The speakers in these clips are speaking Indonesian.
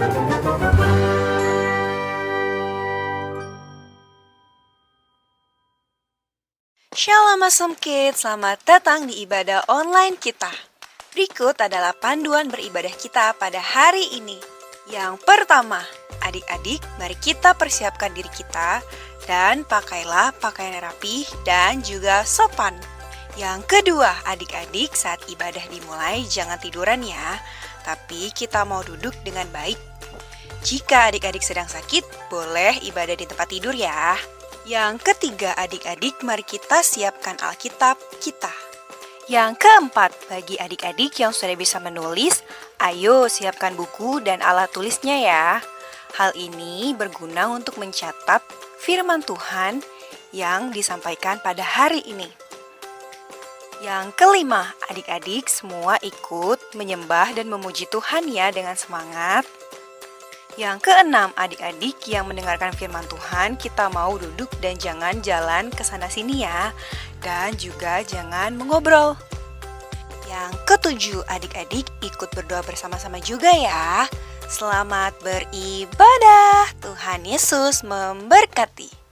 Shalom Awesome Kids, selamat datang di ibadah online kita. Berikut adalah panduan beribadah kita pada hari ini. Yang pertama, adik-adik, mari kita persiapkan diri kita dan pakailah pakaian yang rapi dan juga sopan. Yang kedua, adik-adik, saat ibadah dimulai jangan tiduran ya, tapi kita mau duduk dengan baik. Jika adik-adik sedang sakit, boleh ibadah di tempat tidur ya. Yang ketiga, adik-adik, mari kita siapkan Alkitab kita. Yang keempat, bagi adik-adik yang sudah bisa menulis, ayo siapkan buku dan alat tulisnya ya. Hal ini berguna untuk mencatat firman Tuhan yang disampaikan pada hari ini. Yang kelima, adik-adik semua ikut menyembah dan memuji Tuhan ya dengan semangat. Yang keenam, adik-adik yang mendengarkan firman Tuhan, kita mau duduk dan jangan jalan ke sana-sini ya. Dan juga jangan mengobrol. Yang ketujuh, adik-adik ikut berdoa bersama-sama juga ya. Selamat beribadah. Tuhan Yesus memberkati.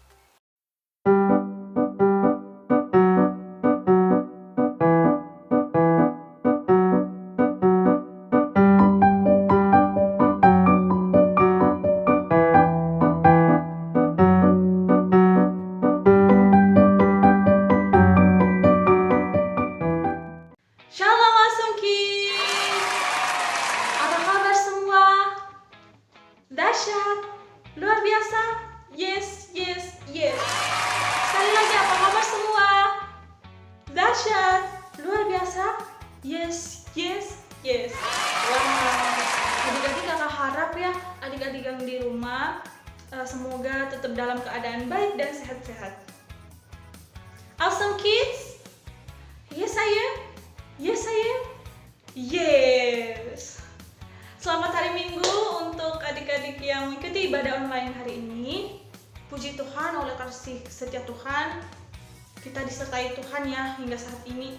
Shalom Awesome Kids. Apa kabar semua? Dahsyat, luar biasa. Yes, yes, yes. Sekali lagi, apa kabar semua? Dahsyat, luar biasa. Yes, yes, yes. Wow. Adik-adik, kakak harap ya adik-adik yang di rumah semoga tetap dalam keadaan baik dan sehat-sehat. Awesome Kids? Yes, saya. Yes, saya. Yes. Selamat hari Minggu untuk adik-adik yang mengikuti ibadah online hari ini. Puji Tuhan, oleh kasih setia Tuhan, kita disertai Tuhan ya hingga saat ini.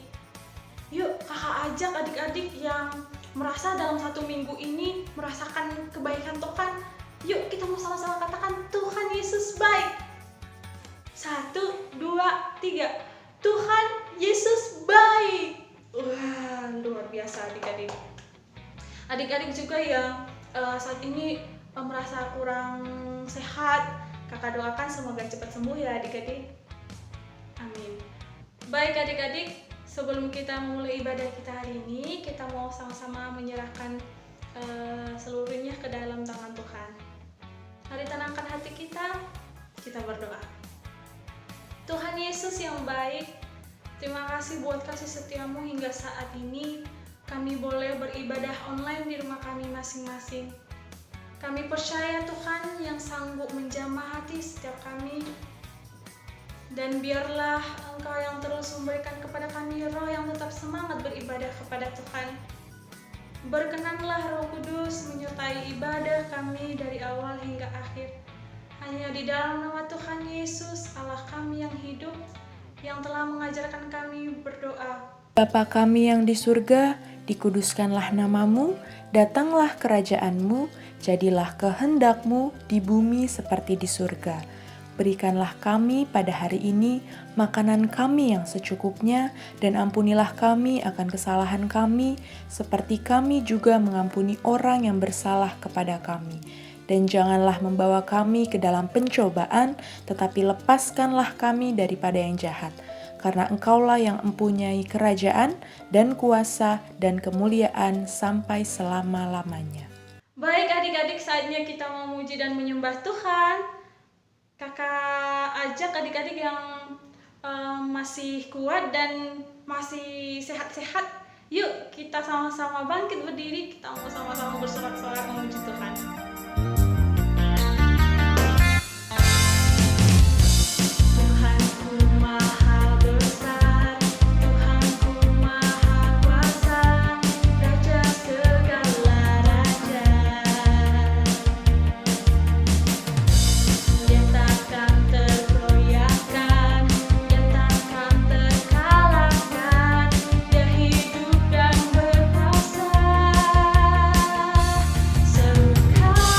Yuk, kakak ajak adik-adik yang merasa dalam satu minggu ini merasakan kebaikan Tuhan. Yuk, kita mau sama-sama katakan, Tuhan Yesus baik. 1, 2, 3. Tuhan Yesus baik. Wah, luar biasa adik-adik. Adik-adik juga yang saat ini merasa kurang sehat, kakak doakan semoga cepat sembuh ya adik-adik. Amin. Baik adik-adik, sebelum kita memulai ibadah kita hari ini, kita mau sama-sama menyerahkan seluruhnya ke dalam tangan Tuhan. Mari tenangkan hati kita berdoa. Tuhan Yesus yang baik, terima kasih buat kasih setiamu hingga saat ini kami boleh beribadah online di rumah kami masing-masing. Kami percaya Tuhan yang sanggup menjamah hati setiap kami. Dan biarlah Engkau yang terus memberikan kepada kami roh yang tetap semangat beribadah kepada Tuhan. Berkenanlah Roh Kudus menyertai ibadah kami dari awal hingga akhir. Hanya di dalam nama Tuhan Yesus, Allah kami yang hidup, yang telah mengajarkan kami berdoa. Bapa kami yang di surga, dikuduskanlah namamu, datanglah kerajaanmu, jadilah kehendakmu di bumi seperti di surga. Berikanlah kami pada hari ini makanan kami yang secukupnya, dan ampunilah kami akan kesalahan kami, seperti kami juga mengampuni orang yang bersalah kepada kami. Dan janganlah membawa kami ke dalam pencobaan, tetapi lepaskanlah kami daripada yang jahat. Karena Engkaulah yang mempunyai kerajaan dan kuasa dan kemuliaan sampai selama-lamanya. Baik adik-adik, saatnya kita memuji dan menyembah Tuhan. Kakak ajak adik-adik yang masih kuat dan masih sehat-sehat. Yuk kita sama-sama bangkit berdiri, kita mau sama-sama bersorak-sorak memuji Tuhan. Kau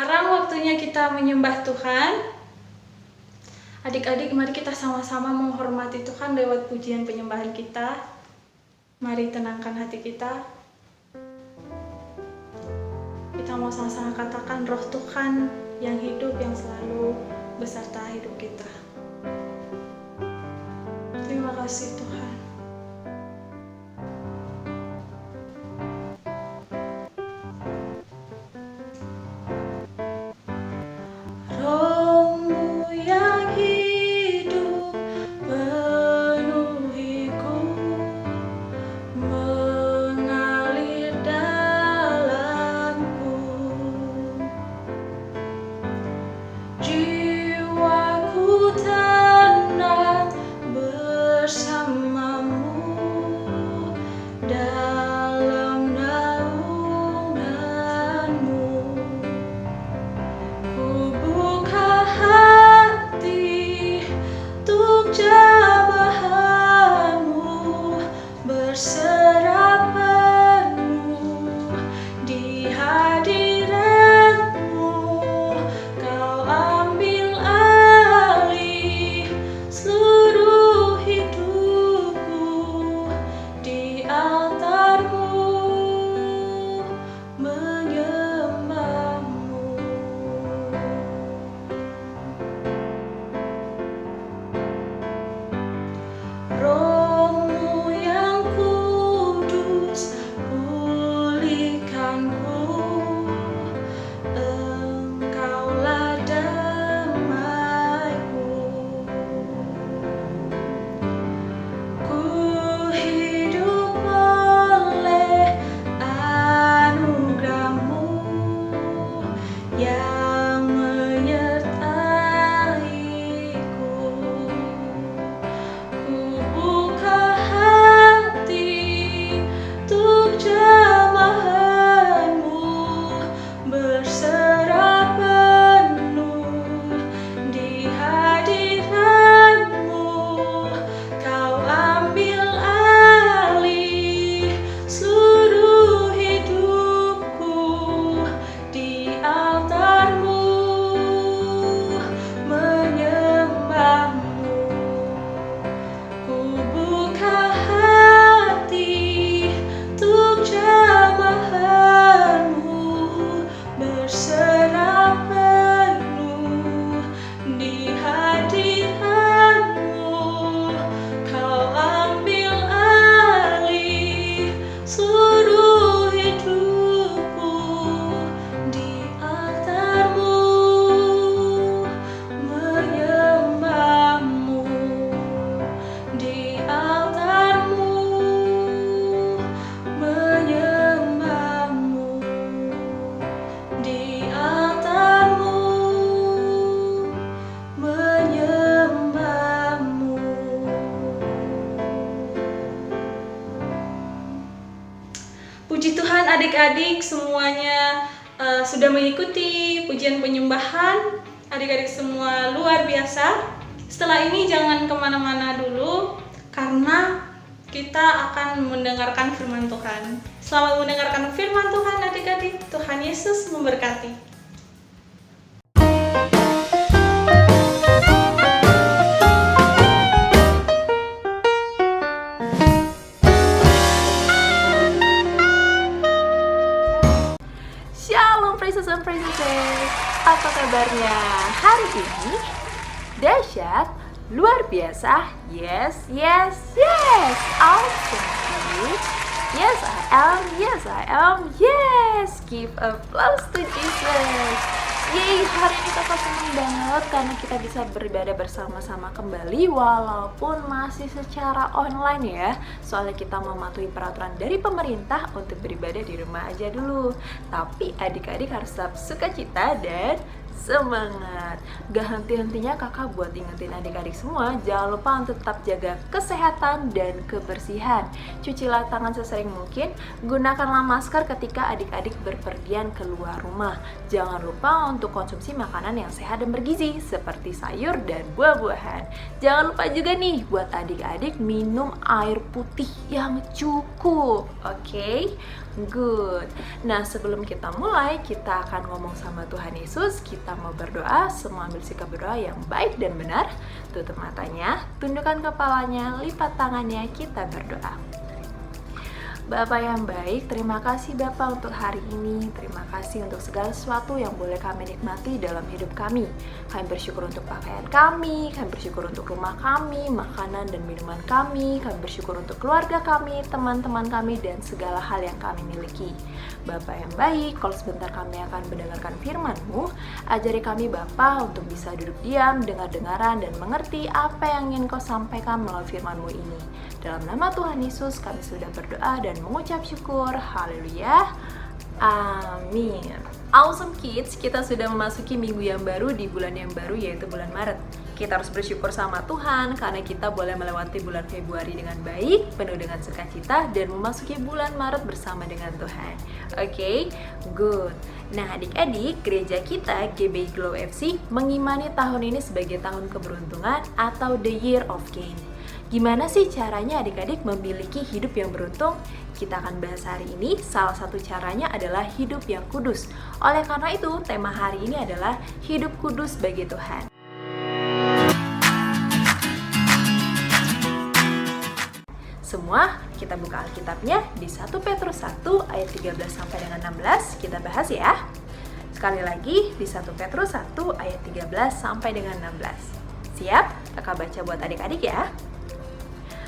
Sekarang waktunya kita menyembah Tuhan. Adik-adik, mari kita sama-sama menghormati Tuhan lewat pujian penyembahan kita. Mari tenangkan hati kita. Kita mau sama-sama katakan roh Tuhan yang hidup, yang selalu beserta hidup kita. Terima kasih Tuhan. Roh-Mu yang hidup penuhiku, mengalir dalamku. Jiwaku tenang bersamamu dalam naunganmu. Ku buka hati untuk jamahanmu, berserah penuh di hadiratmu. Kau ambil alih seluruh hidupku, di altarmu menyembahmu. Roh-Mu yang kudus, pulihkanku. Engkaulah damaiku. Ku hidup oleh anugerah-Mu yang menyertaiku. Ku buka hati untuk jamahanmu, berserah penuh di hadiratmu. Kau ambil alih seluruh hidupku, di altarmu menyembahmu. Ku buka hati untuk jamahanmu, berserah penuh di hadiratmu. Kau ambil alih seluruh hidupku, di altarmu menyembahmu, di altarmu menyembahmu, di altarmu menyembahmu. Puji Tuhan adik-adik semuanya sudah mengikuti pujian penyembahan. Adik-adik semua luar biasa. Setelah ini jangan kemana-mana dulu, karena kita akan mendengarkan firman Tuhan. Selamat mendengarkan firman Tuhan adik-adik. Tuhan Yesus memberkati. Shalom princess and princesses. Apa kabarnya hari ini? Dahsyat, luar biasa. Yes, yes, yes. Awesome. Yes, I am. Yes, I am. Yes. Give applause to Jesus. Yeay, hari ini kakak senang banget karena kita bisa beribadah bersama-sama kembali walaupun masih secara online ya. Soalnya kita mematuhi peraturan dari pemerintah untuk beribadah di rumah aja dulu. Tapi adik-adik harus tetap sukacita dan semangat. Gak henti-hentinya kakak buat ingetin adik-adik semua, jangan lupa untuk tetap jaga kesehatan dan kebersihan. Cucilah tangan sesering mungkin, gunakanlah masker ketika adik-adik berpergian keluar rumah. Jangan lupa untuk konsumsi makanan yang sehat dan bergizi seperti sayur dan buah-buahan. Jangan lupa juga nih buat adik-adik minum air putih yang cukup. Oke? Good. Nah, sebelum kita mulai, kita akan ngomong sama Tuhan Yesus. Kita mau berdoa, semua ambil sikap berdoa yang baik dan benar. Tutup matanya, tundukkan kepalanya, lipat tangannya, kita berdoa. Bapa yang baik, terima kasih Bapa untuk hari ini. Terima kasih untuk segala sesuatu yang boleh kami nikmati dalam hidup kami. Kami bersyukur untuk pakaian kami bersyukur untuk rumah kami, makanan dan minuman kami bersyukur untuk keluarga kami, teman-teman kami, dan segala hal yang kami miliki. Bapa yang baik, kalau sebentar kami akan mendengarkan firman-Mu, ajari kami Bapa untuk bisa duduk diam, dengar-dengaran, dan mengerti apa yang ingin Kau sampaikan melalui firman-Mu ini. Dalam nama Tuhan Yesus kami sudah berdoa dan mengucap syukur. Haleluya. Amin. Awesome Kids, kita sudah memasuki minggu yang baru di bulan yang baru, yaitu bulan Maret. Kita harus bersyukur sama Tuhan karena kita boleh melewati bulan Februari dengan baik, penuh dengan sukacita, dan memasuki bulan Maret bersama dengan Tuhan. Oke, good. Nah, adik-adik, gereja kita GBI Glow FC mengimani tahun ini sebagai tahun keberuntungan atau The Year of Gain. Gimana sih caranya adik-adik memiliki hidup yang beruntung? Kita akan bahas hari ini. Salah satu caranya adalah hidup yang kudus. Oleh karena itu, tema hari ini adalah hidup kudus bagi Tuhan. Semua, kita buka Alkitabnya di 1 Petrus 1 ayat 13 sampai dengan 16. Kita bahas ya. Sekali lagi di 1 Petrus 1 ayat 13 sampai dengan 16. Siap? Kakak baca buat adik-adik ya.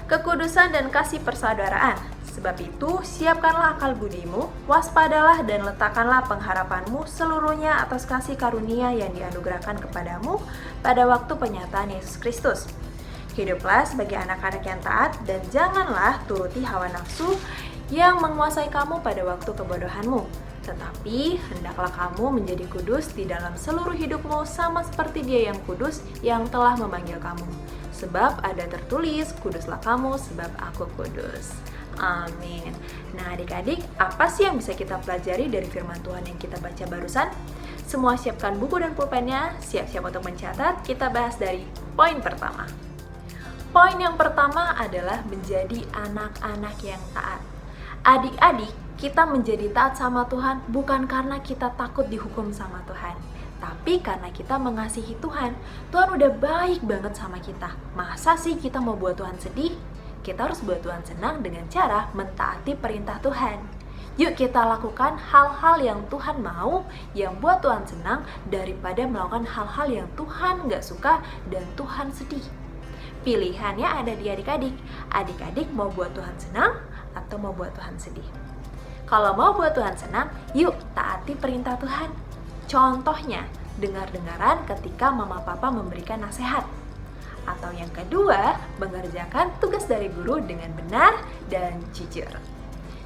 Kekudusan dan kasih persaudaraan. Sebab itu, siapkanlah akal budimu, waspadalah dan letakkanlah pengharapanmu seluruhnya atas kasih karunia yang dianugerahkan kepadamu pada waktu penyataan Yesus Kristus. Hiduplah sebagai anak-anak yang taat dan janganlah turuti hawa nafsu yang menguasai kamu pada waktu kebodohanmu. Tetapi, hendaklah kamu menjadi kudus di dalam seluruh hidupmu sama seperti Dia yang kudus yang telah memanggil kamu. Sebab ada tertulis, kuduslah kamu sebab aku kudus. Amin. Nah adik-adik, apa sih yang bisa kita pelajari dari firman Tuhan yang kita baca barusan? Semua siapkan buku dan pulpennya, siap-siap untuk mencatat. Kita bahas dari poin pertama. Poin yang pertama adalah menjadi anak-anak yang taat. Adik-adik, kita menjadi taat sama Tuhan bukan karena kita takut dihukum sama Tuhan, tapi karena kita mengasihi Tuhan. Tuhan udah baik banget sama kita. Masa sih kita mau buat Tuhan sedih? Kita harus buat Tuhan senang dengan cara mentaati perintah Tuhan. Yuk kita lakukan hal-hal yang Tuhan mau, yang buat Tuhan senang, daripada melakukan hal-hal yang Tuhan gak suka dan Tuhan sedih. Pilihannya ada di adik-adik. Adik-adik mau buat Tuhan senang atau mau buat Tuhan sedih? Kalau mau buat Tuhan senang, yuk taati perintah Tuhan. Contohnya, dengar-dengaran ketika mama papa memberikan nasihat. Atau yang kedua, mengerjakan tugas dari guru dengan benar dan jujur.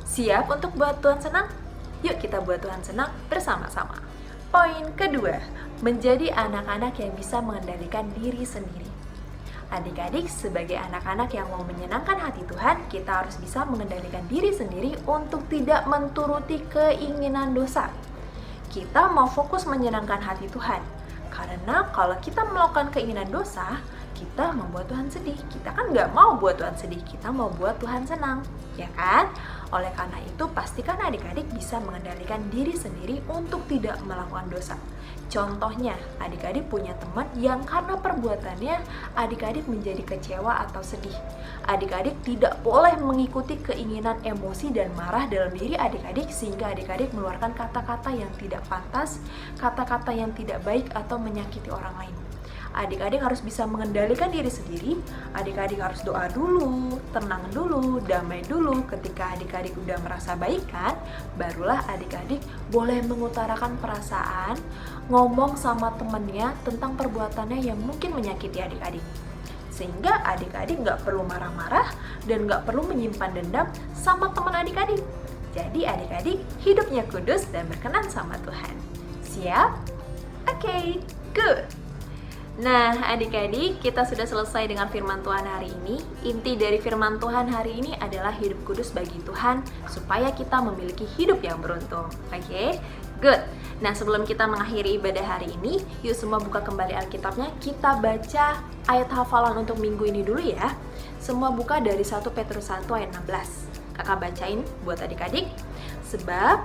Siap untuk buat Tuhan senang? Yuk kita buat Tuhan senang bersama-sama. Poin kedua, menjadi anak-anak yang bisa mengendalikan diri sendiri. Adik-adik, sebagai anak-anak yang mau menyenangkan hati Tuhan, kita harus bisa mengendalikan diri sendiri untuk tidak menturuti keinginan dosa. Kita mau fokus menyenangkan hati Tuhan. Karena kalau kita melakukan keinginan dosa, kita membuat Tuhan sedih. Kita kan nggak mau buat Tuhan sedih, kita mau buat Tuhan senang, ya kan? Oleh karena itu, pastikan adik-adik bisa mengendalikan diri sendiri untuk tidak melakukan dosa. Contohnya, adik-adik punya teman yang karena perbuatannya adik-adik menjadi kecewa atau sedih. Adik-adik tidak boleh mengikuti keinginan emosi dan marah dalam diri adik-adik sehingga adik-adik mengeluarkan kata-kata yang tidak pantas, kata-kata yang tidak baik atau menyakiti orang lain. Adik-adik harus bisa mengendalikan diri sendiri. Adik-adik harus doa dulu, tenang dulu, damai dulu. Ketika adik-adik udah merasa baikan, barulah adik-adik boleh mengutarakan perasaan, ngomong sama temennya tentang perbuatannya yang mungkin menyakiti adik-adik. Sehingga adik-adik gak perlu marah-marah dan gak perlu menyimpan dendam sama teman adik-adik. Jadi adik-adik hidupnya kudus dan berkenan sama Tuhan. Siap? Oke, good. Nah, adik-adik, kita sudah selesai dengan firman Tuhan hari ini. Inti dari firman Tuhan hari ini adalah hidup kudus bagi Tuhan, supaya kita memiliki hidup yang beruntung. Oke, good. Nah, sebelum kita mengakhiri ibadah hari ini, yuk semua buka kembali Alkitabnya. Kita baca ayat hafalan untuk minggu ini dulu ya. Semua buka dari 1 Petrus 1 ayat 16. Kakak bacain buat adik-adik. Sebab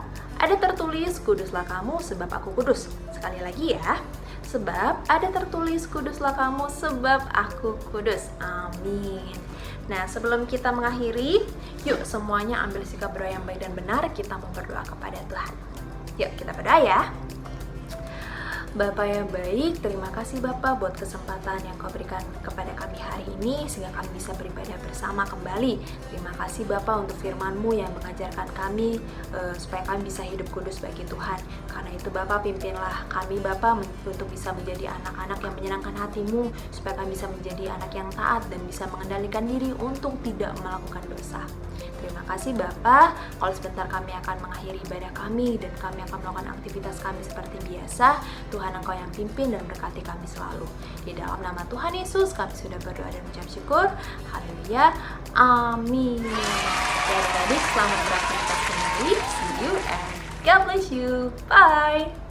ada tertulis, kuduslah kamu sebab aku kudus. Sekali lagi ya. Sebab ada tertulis, kuduslah kamu sebab aku kudus. Amin. Nah, sebelum kita mengakhiri, yuk semuanya ambil sikap berdoa yang baik dan benar. Kita mau berdoa kepada Tuhan. Yuk kita berdoa ya. Bapa yang baik, terima kasih Bapa buat kesempatan yang Kau berikan kepada kami hari ini sehingga kami bisa beribadah bersama kembali. Terima kasih Bapa untuk firman-Mu yang mengajarkan kami supaya kami bisa hidup kudus bagi Tuhan. Karena itu Bapa, pimpinlah kami Bapa untuk bisa menjadi anak-anak yang menyenangkan hati-Mu, supaya kami bisa menjadi anak yang taat dan bisa mengendalikan diri untuk tidak melakukan dosa. Terima kasih Bapa. Kalau sebentar kami akan mengakhiri ibadah kami dan kami akan melakukan aktivitas kami seperti biasa. Tuhan Engkau yang pimpin dan berkati kami selalu. Di dalam nama Tuhan Yesus kami sudah berdoa dan mengucap syukur. Haleluya. Amin. Ya adik-adik, selamat beraktivitas kembali. See you and God bless you. Bye.